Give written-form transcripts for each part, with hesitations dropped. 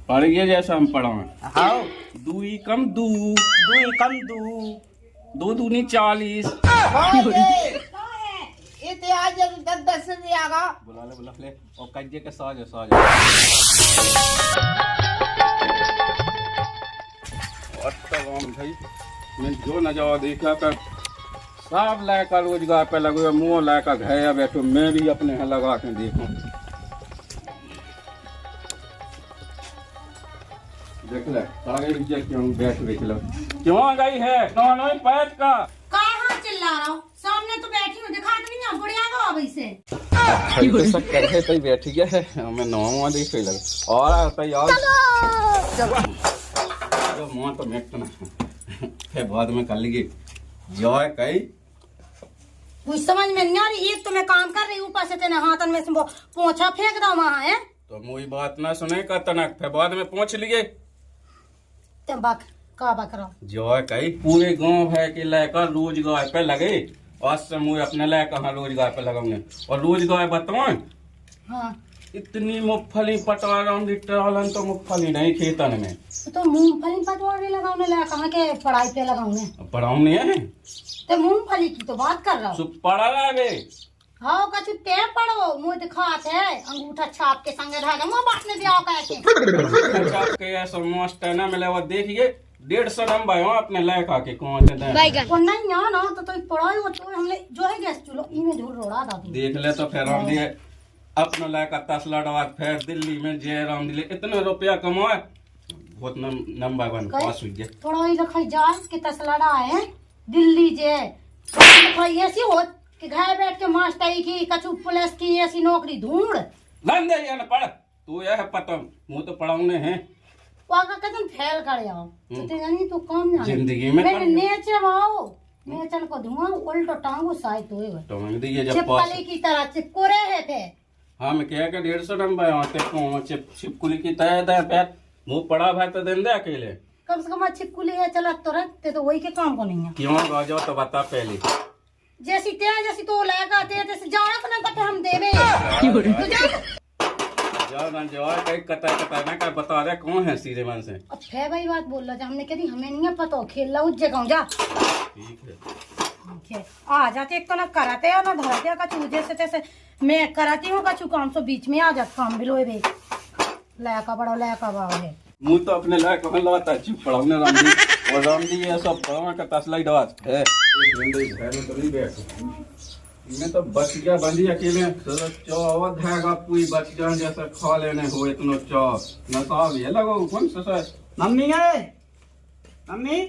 पढ़िए जैसा हम पढ़ा है। हाँ दूई कम दू, दू कम दू दो दूनी 40। इतने आज 10 से भी आगा बुला ले और कज्जे के साज भाई मैं जो नजारा देखा कर सब लायका रोजगार पे लगे मुँह लायका घर बैठो, मैं भी अपने यहाँ लगा के देखूं। देख ले सारे क्यों बैठ देख लो क्यों गई है नौ पैद का कहाँ चिल्ला रहा हूँ? सामने तो बैठी हूँ, दिखा तो नहीं है, बुढ़िया को अभी से। तो सब करके तई बैठ गया है, मैं नौ देख लगा और तई और जो मुँह तो मेट ना फिर बाद में कर लीजिए जो है कई कुछ समझ में नहीं आ रही। एक तो मैं काम कर रही हूँ, ऊपर से तेने हाथन में से पोछा फेंक दो वहाँ है। तो मुझे बात ना सुने का तनक फिर बाद में पहुँच लिए तुम बक का बक रहा जो है कई पूरे गांव है कि लेकर रोजगार पे लगे आज से मुझे अपने लायक कहाँ रोजगार पे लगाऊंगे और रोजगार बताओ। हाँ इतनी मूंगफली पटवा रहा हूँ तो मूंगफली नहीं खेतन में तो मूंगफली पटवारी लगाने लगा, कहाँ के पढ़ाई पे लगाऊंगे? पढ़ाऊंगे है तो मूंगफली की तो बात कर रहा हूँ। पढ़ा रहा है हाँ कछु ते पढ़ो मुँह दिखात है अंगूठा छाप के संगे रहेगा मुँह बांटने दिया कैसे के ऐसा मास्टर ना मिले वो देखिए 150 नंबर हो अपने लायका के कौन से और नहीं यहाँ ना तो पढ़ाई हो तो हमने जो है गैस चूल्हा इनमें धूल रोड़ा था देख ले तो फिर हम दिए अपना लायका 10 लड़वात फिर दिल्ली में जयराम दिले इतने रुपया कमाए बहुत नंबर 1 पास हुई गए पढ़ाई लिखाई जाए कि तसलड़ा है दिल्ली जे ऐसी हो कि घर बैठ के मास्टरी की कछु पुलिस की ऐसी नौकरी ढूंढ लंदे ये न पढ़ तू यह पता मुँह तो पढ़ाऊंगे हैं वाका कदम फैल कर आओ तो ते जानी तो काम ना जिंदगी में मैंने नेचर आओ नेचर को धुआं उल्टो टांगो साइड होए तो मैं दिए जब पास चिपकली की तरह चिपकोरे है थे। हाँ मैं कह के 150 नंबर आते को छिपकुली की तय दे पैर मुँह पड़ा भाई तो दिन दे अकेले कम से कम छिपकुली है चला तो रखते तो वही के काम को नहीं है क्यों आ जाओ तो बता पहले जैसी तो लगा जैसे जाना तो ना कटे हम देवे जो कई कता ना का बता रहे कौन है सीधे मन से अब है भाई बात बोल रहा हमने कह दी हमें नहीं पता खेल ला उस जगह जा ठीक है आ जाते एक तो ना कराते और ना धराते का चूजे से जैसे मैं कराती हूँ कछु काम तो बीच में आ जाता काम भी लोए लायका बड़ा लायका बाव है मुँह तो अपने लायक कहाँ लाता चुप पढ़ाऊंगे रामजी और रामजी ये सब पढ़ावा का तसला ही डवात है मैं तो बच गया बंदी अकेले चौवत है पूरी बच गया जैसे खा लेने हो इतना चौ नशा भी है लगो कौन सा मम्मी है मम्मी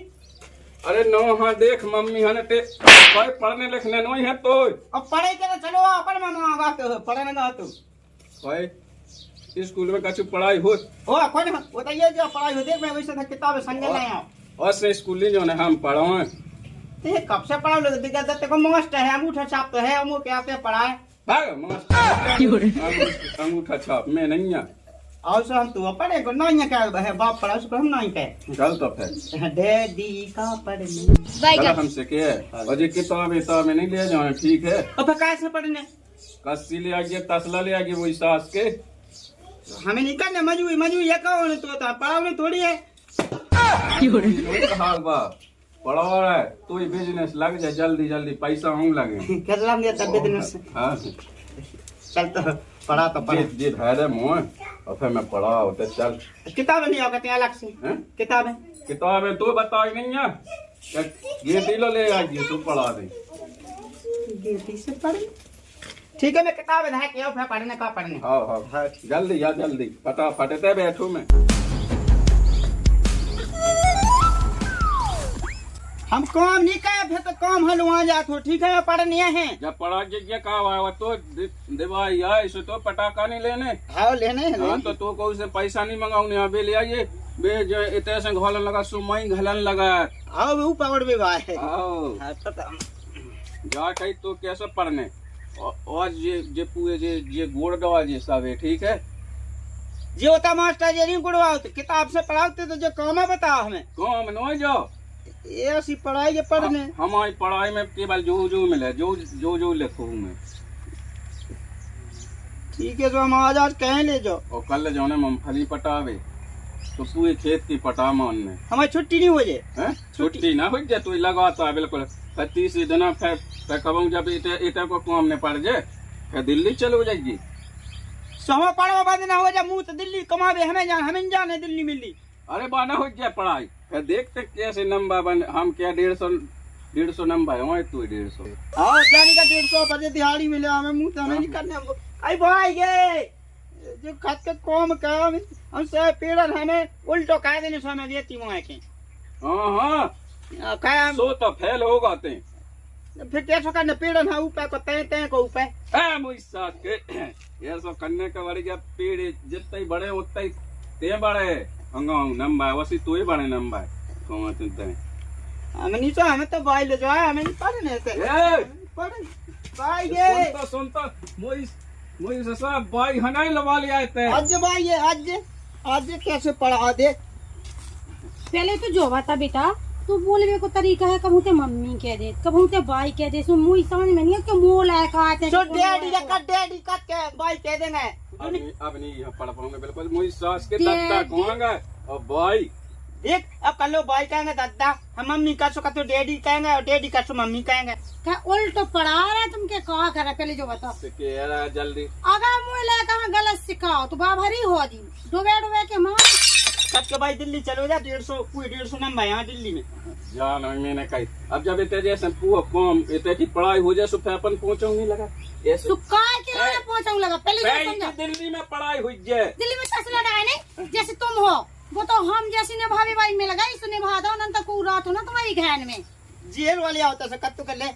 अरे नो हाँ देख मम्मी है टे कोई पढ़ने लिखने नहीं है तो अब पढ़े के चलो अपन मामा आगा तो पढ़ने ना तो कोई स्कूल में कछु पढ़ाई हो कोई ना वो तो ये जो पढ़ाई होती है मैं वैसे किताब संगे नहीं आओ और से स्कूल जो है हम पढ़ाओ ते कब से पढ़ा लोग दिक्कत है को मास्टर है अंगूठा छाप तो है हम क्या पे पढ़ाए अंगूठा छाप मैं नहीं है और से हम तो पढ़े को नहीं क्या है बाप पढ़ा उसको हम नहीं कहे चल तो फिर दे दी का पढ़ने हमसे क्या है अजय किताब में नहीं ले जाए ठीक है अब कैसे पढ़ने कस्सी ले आइए तसला ले आइए वही सास के हमें नहीं करने मजू ये कहो तो पढ़ाओ थोड़ी है पढ़ा रहा है तो ही बिजनेस लग जाए जल्दी पैसा हम लगे कैसे लग गया बिजनेस हाँ चल तो पढ़ा तो पढ़ा जी धैर्य मोह और फिर मैं पढ़ा होते चल किताब नहीं होगा क्या अलग से किताब तो बता ही नहीं है ये दिलो ले आइए तू पढ़ा दे से पढ़ ठीक है मैं किताब है कि फिर पढ़ने का पढ़ने हाँ जल्दी फटाफट बैठू मैं हम काम नहीं करे फिर तो काम हल वहाँ जात हो ठीक है पढ़ने हैं जब पढ़ा के का आया तो दिवाई है इसे तो पटाखा नहीं लेने हाँ लेने हाँ तो को से पैसा नहीं मंगाऊंगे अभी ले आइए बे जो इतने से घोलन लगा सुमई घलन लगा आओ वो पकड़ भी भाई आओ जा कहीं तो कैसे पढ़ने और ये पूरे ये गोड़ दवा ये सब है ठीक है जो होता मास्टर जी नहीं गुड़वाओ तो किताब से पढ़ाते तो जो काम है बताओ हमें काम नहीं जाओ ऐसी पढ़ाई के पढ़ने हमारी पढ़ाई में केवल जो मिले जो लिखो मैं ठीक है तो हम आज कहीं ले जाओ और कल ले जाओ मूंगफली पटावे तो पूरे खेत की पटा मान ने हमारी छुट्टी नहीं हो जाए। हैं छुट्टी ना हो जाए, तू लगाता है बिल्कुल 30 दिन फिर कब जब इटे को काम ने पड़ जाए फिर दिल्ली चलो जाएगी। समा पढ़वा बंद ना हो जाए, मुंह तो दिल्ली कमावे हमें जाने दिल्ली मिली। अरे बाना हो जाए पढ़ाई, फिर देखते कैसे नंबर बन, हम क्या 150 नंबर है तू 150। हाँ जाने का 150 बजे दिहाड़ी मिले हमें, मुंह तो हमें नहीं करने हमको। आई भाई ये जो खत के कौम का हमसे पेड़न हमें उल्टो कह देने सो हमें देती वहाँ के। हाँ कह सो तो फेल हो गाते फिर कैसे करने पेड़न है ऊपर को तय तय को ऊपर मुझ साथ के ये सब करने का बड़ी क्या पेड़ जितने ही बड़े उतना ही ते बड़े अंगाऊ नंबर वैसे तू ही बड़े नंबर कौन चिंता है हमें नहीं तो हमें तो भाई ले जो है हमें नहीं पढ़ने से पढ़ भाई ये सुनता मुझे ससा भाई हनाई लवा लिया थे आज भाई ये आज कैसे पढ़ा दे। पहले तो जो था बेटा तो बोलने को तरीका है, कबूते मम्मी कह दे कबूते भाई कह दे, सो मुझे समझ में नहीं है कि मोह लायक आते सो डैडी का के भाई कह देंगे। अब नहीं पढ़ पाऊंगा बिल्कुल, मुझे सास के दादा कहूंगा और भाई देख अब कल लो भाई कहेंगे दादा, हम मम्मी का सो तो डैडी कहेंगे और डैडी का सो मम्मी कहेंगे। क्या उल्टो पढ़ा रहे तुम क्या कहा कर पहले जो बताओ जल्दी अगर मुझे लायक गलत सिखाओ तो बाबरी हो दी डुबे के मार कट के भाई दिल्ली चलो जा 150 नंबर यहाँ दिल्ली में जान मैंने कही। अब जब इतने जैसे कम इतने की पढ़ाई हो जाए सुबह अपन पहुंचूंगी लगा पहुंचाऊंगा लगा पहले दिल्ली में पढ़ाई हुई जाए, दिल्ली में तसला है नहीं जैसे तुम हो वो तो हम जैसी ने भाभी भाई में लगाई सुने भादा अनंत को रात हो ना तुम्हारी घैन में जेल वाले होता से कत्तू कर ले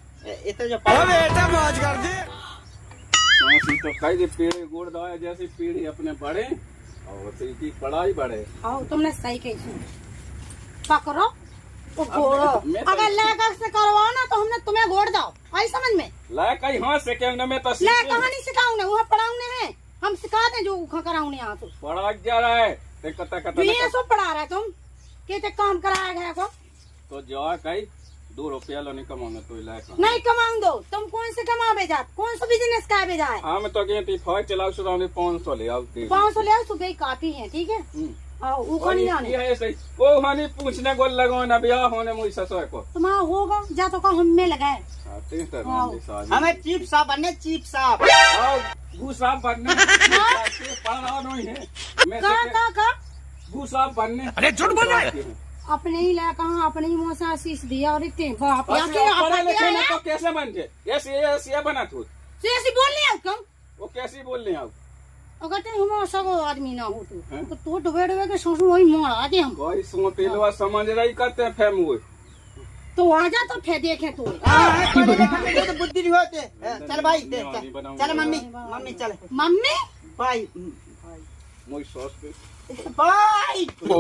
इतने जो बेटा मौज कर दे तो कई दे पेड़ गोड़ दवाए जैसी पीढ़ी अपने बढ़े और की पढ़ाई बढ़े। हाँ तुमने सही कही पकड़ो तो घोड़ो अगर लेकर से करवाओ ना तो हमने तुम्हें घोड़ दो आई समझ में लायक हाँ सिखाऊंगा मैं तो कहानी सिखाऊंगा वहाँ पढ़ाऊंगे है हम सिखाते जो कराऊंगे यहाँ तो पढ़ा जा रहा है ये सब पढ़ा रहे तुम कहते काम कराया गया को तो जो कई 2 रुपया लो नहीं कमाऊंगा तो नहीं कमाऊं दो तुम कौन से कमा भेजा कौन सा बिजनेस का भेजा है। हाँ मैं तो कहती फौज चलाओ सुना 500 ले आओ 500 ले आओ सुबह काफी है ठीक है। वो नहीं आने है सही वो हानि पूछने को लगो ना ब्याह होने मुझे ससुर को तुम्हारा होगा जा तो का हम में लगाए हमें चीफ साहब बनने चीफ साहब भू साहब बनने पढ़ा नहीं है का भू साहब बनने। अरे झूठ बोल रहा है अपने ही लाया कहा अपने ही मुँह से आशीष दिया और इतने बाप पढ़े लिखे ना तो कैसे बन जाए ऐसे बना तू ऐसी बोलने आओ तुम वो कैसी बोलने आओ अगर हम सगो आदमी ना हो तो डुबे के सोच वही मोड़ आते हम कोई सोतेलवा समझ रही करते हैं फेम हुए तो आजा तो फिर देखे तो बुद्धि होते चल भाई चल मम्मी चल मम्मी भाई मोई सॉस पे भाई नो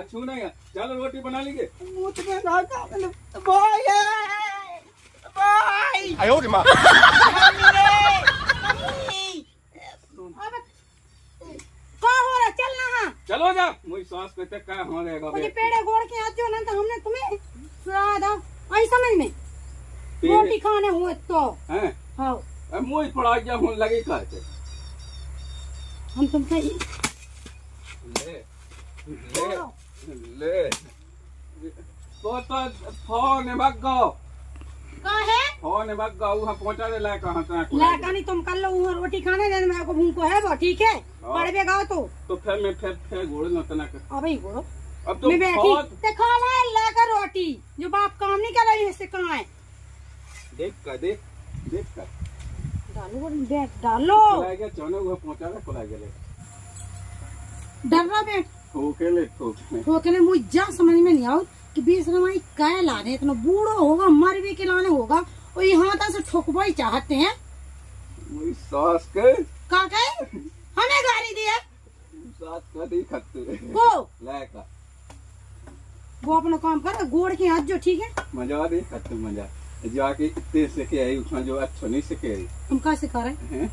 छू नहीं चलो रोटी बना लीजिए भाई आयो रे माँ हो रहा चल ना चलो जा मुझे सांस पे क्या हो रहेगा पेड़े गोड़ के आते हो ना तो हमने तुम्हें सुना आई समझ में रोटी खाने हुए तो हैं हाँ मुझे पढ़ा जा होने लगे कहते हम तुमसे ले तो फोन बग्गो का है फोन बग्गो वहां पहुंचा दे ला कहां तक लाका नहीं तुम कर लो वहां रोटी खाने देने मेरे को भूख है वो ठीक है पड़वे गाओ तो फिर मैं फिर गोड़ न तना कर अबे गोड़ो अब तो मैं बैठी ते खा ले लेकर रोटी जो बाप काम नहीं कर रही है से कहां है देख कर डालो बैठ डालो लाएगा चने वो पहुंचा दे कोला गेले डर रहा बैठ ठोके मुझे समझ में नहीं आओ कि बेशरमाई क्या ला रहे इतना बूढ़ो होगा मर भी के लाने होगा और यहाँ तक से ठोकवा ही चाहते हैं सास के का हमें गाड़ी दिया सास का नहीं खत्ते वो लायका वो अपना काम कर गोड़ के हाथ जो ठीक है मजा नहीं खत्ते मजा जाके इतने सीखे आई उसमें जो अच्छा नहीं सीखे आई हम क्या सिखा रहे हैं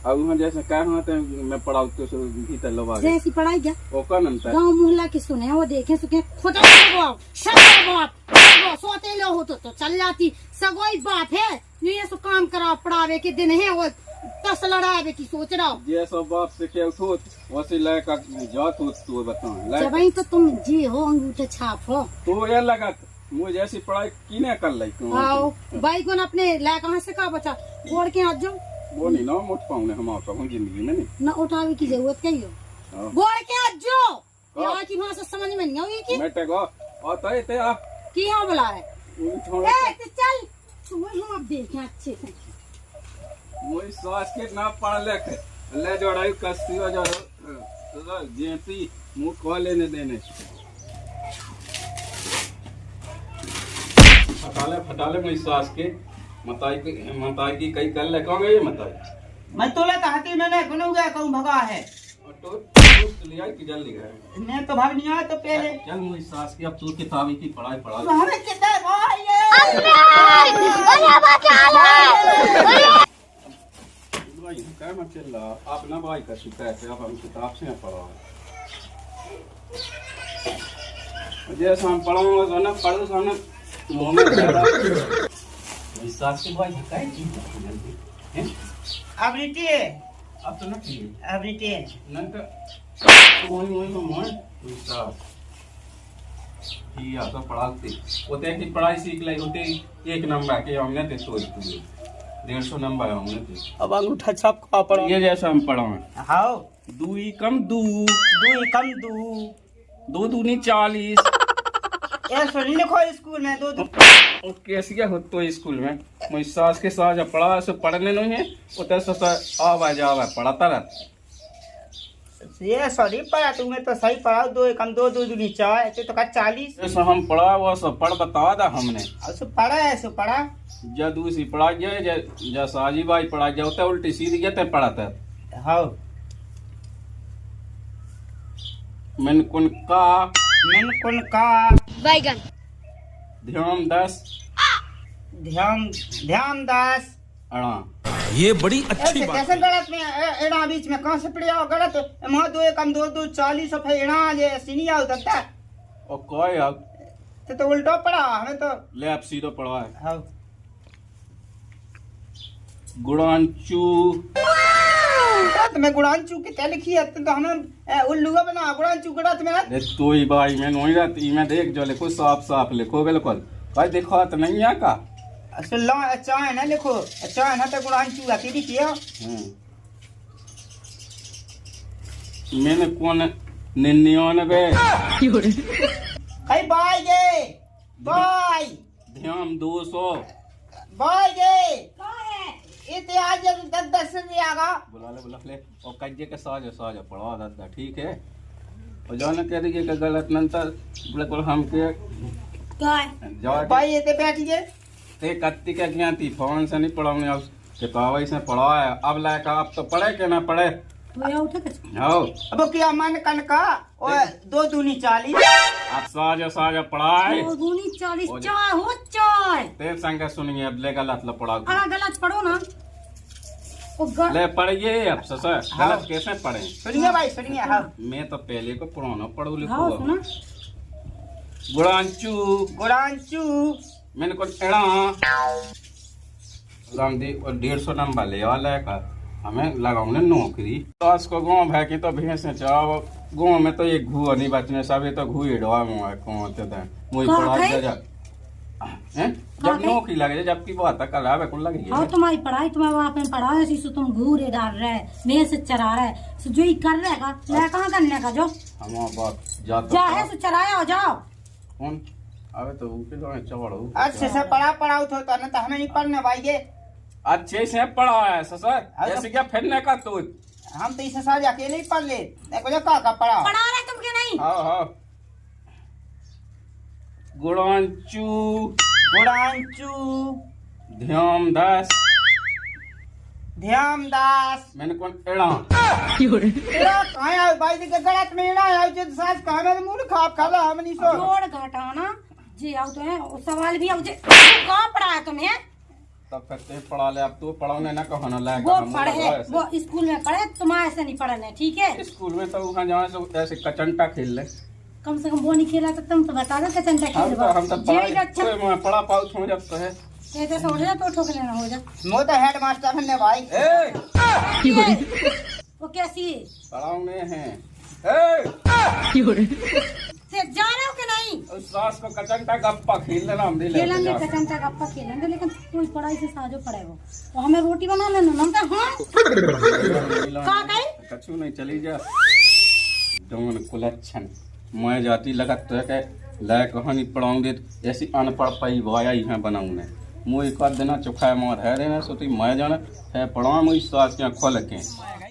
अब वहाँ जैसे क्या होते मैं पढ़ाऊ तो भीतर लोग जैसी पढ़ाई क्या ओका नंतर गाँव मोहल्ला की सुने वो देखे सुखे खुदा सोते लो हो तो चल जाती सगोई बात है ये सब काम करा पढ़ावे के दिन है वो दस लड़ा बेटी सोच रहा हो। ये सब बाप से क्या उठो वैसे लायक जात हो तो बता जब ही तो तुम जी हो अंगूठे छाप हो तो ये लगा मुझे जैसी पढ़ाई किने कर लाई क्यों आओ भाई को अपने ला कहाँ से का बचा छोड़ के आ जाओ। वो नहीं ना उठ पाऊंगे हम आप जिंदगी में नहीं न उठाने की जरूरत कही हो बोल के आ जाओ यहाँ की भाषा समझ में नहीं आई की मैं टेको और तो ते आ की यहाँ बुला रहे ए तो चल तुम्हें हम अब देखें अच्छे से मुझे सास के ना पढ़ ले ले जोड़ाई कस्ती हो जो जेपी मुंह खो लेने देने फटाले मेरी सास के मताई की कई कर ले कौन ये मताई मैं तोला कहती मैंने गुनु गया कहूँ भगा है और तो लिया कि जल्दी गए मैं तो भाग नहीं आया तो पहले चल मेरी सास की अब तू किताबी की पढ़ाई पढ़ा तो हमें कितना भाई भाई क्या मत चल रहा आप ना भाई का शिकायत है अब हम किताब से पढ़ा जैसा हम पढ़ाऊंगा तो ना पढ़ो सामने सास के भाई है अब रीति है अब तो ना अब रीति है नहीं तो वही तो मोड़ सास ही आता पढ़ाते होते की पढ़ाई सीख लाई होते एक नंबर के हमने ते तो 150 नंबर हमने ते अब अंगूठा छाप का पढ़ो ये जैसा हम पढ़ाओ हाओ दूई कम दू दो कम दो दूनी 40 ये सुनी लिखो स्कूल में दो कैसे हो तो स्कूल में मुझे सास के साथ जब पढ़ा से पढ़ने नहीं है उतर से आवा जावा पढ़ाता रहता ये सॉरी पढ़ा तुम्हें तो सही पढ़ाओ दो कम दो दूनी 4 ऐसे तो का 40 जैसा हम पढ़ा वो सब पढ़ बतावा था हमने अब सो पढ़ा है सो पढ़ा जा दूसरी पढ़ा गया जा साजी भाई पढ़ा गया होता उल्टी सीधी गया पढ़ाता हाँ मैंने कौन का बैगन ध्यान 10 ध्यान 10 अड़ा ये बड़ी अच्छी बात कैसे गलत में एड़ा बीच में कहां से पड़िया गलत वहां दो कम दो 40 फिर एड़ा जे सीनिया होता और कोई अब तो उल्टा पड़ा हमें तो ले आप सीधो पढ़वा है हाँ गुड़ांचू तो मैं गुड़ांचू के क्या लिखी है तो हमें उल्लूगा बना गुड़ांचू गड़त में अरे तो ही भाई मैं नहीं रहती मैं देख जो लिखो साफ साफ लिखो बिल्कुल भाई देखो तो नहीं है का सुल्ला अच्छा है ना लिखो अच्छा है ना तो गुड़ांचू आती लिखियो मैंने कौन 99 कई बाय गे बाय ध्यान 200 बाय गे इतिहास 10 से आगा बुला ले और कज्जे के साज पढ़वा दादा ठीक है और जो न कह दीजिए कि गलत नंतर बिल्कुल हम के जाओ भाई ये ते बैठ गए ते कत्ती के ज्ञाती फोन से नहीं पढ़ाऊंगे अब किताब से पढ़ा है अब लायक अब तो पढ़े के ना पढ़े आओ अब क्या मन कनका और 2 दूनी 40 अब साज पढ़ाए 2 दूनी 40 चाय हो चाय ते संग सुनिए अब ले गलत ला पढ़ा गलत पढ़ो ना ले पढ़िए अब ससुर गलत कैसे पढ़े सुनिए भाई सुनिए हाँ मैं तो पहले को पुराना पढ़ू हाँ लिखू सुना गुड़ांचू मैंने को एड़ा रामदी और 150 नंबर ले वाला का हमें लगाऊंगे नौकरी तो आज को गाँव भाई की तो भैंसे चाहो गाँव में तो ये घू नहीं बचने सब ये तो घू डवा कौन मुझे पढ़ा जा जब नौकरी लगे जबकि बहुत कल आवे कौन लगे हाँ तुम्हारी पढ़ाई तुम्हें वहाँ पे पढ़ा है तो तुम घूरे डाल रहे मेरे से चरा रहे तो जो ही कर रहे का मैं कहाँ करने का जो हम बात जाता जा है तो चराया हो जाओ कौन अबे तो ऊपर तो चढ़ो अच्छे से पढ़ा होता ना तो हमें नहीं पढ़ने भाई ये अच्छे से पढ़ा है ससुर ऐसे क्या फिरने का तू हम तो इसे साज अकेले ही पढ़ ले देखो का पढ़ा रहे तुम के नहीं हाँ गुड़ांचू ध्यान 10 मैंने कौन एड़ा कहाँ आए भाई के गलत में एड़ा आए जो साज कहाँ मेरे मुंह खाप खा रहा हम नहीं सो जोड़ घटाना जी आओ तो है सवाल भी आओ कहाँ पढ़ा है तुम्हें तब करते पढ़ा ले अब तो पढ़ाने ना कहो ना लायक वो पढ़े वो स्कूल में पढ़े तुम्हारे ऐसे नहीं पढ़ने ठीक है स्कूल में तो वहाँ जाने से ऐसे कचंटा खेल ले कम से कम वो नहीं खेला तो तुम तो बता दो कचंटा खेल हम तो पढ़ाई मैं पढ़ा पाऊ छू जब तो है ऐसे से उठ जा तो ठोक लेना हो जा। मैं तो हेड मास्टर हूँ भाई। वो कैसी है? पढ़ाऊंगे हैं से जा रहे हो कि नहीं? उस सास को कचंटा गप्पा खेल लेना हम दिले खेलेंगे कचंटा गप्पा खेलेंगे, लेकिन कोई पढ़ाई से साजो पड़ेगा तो हमें रोटी बना लेना ना। हाँ का कहीं कछु नहीं चली जा डोन कुलच्छन मैं जाती लगत तो के लाय कहानी पढ़ाऊंगे ऐसी अनपढ़ पई भया ही है बनाऊंगे मुझे कर देना चुखाए मोर है रे ना सोती मैं जाने है पढ़ा मुझे सास के खोल के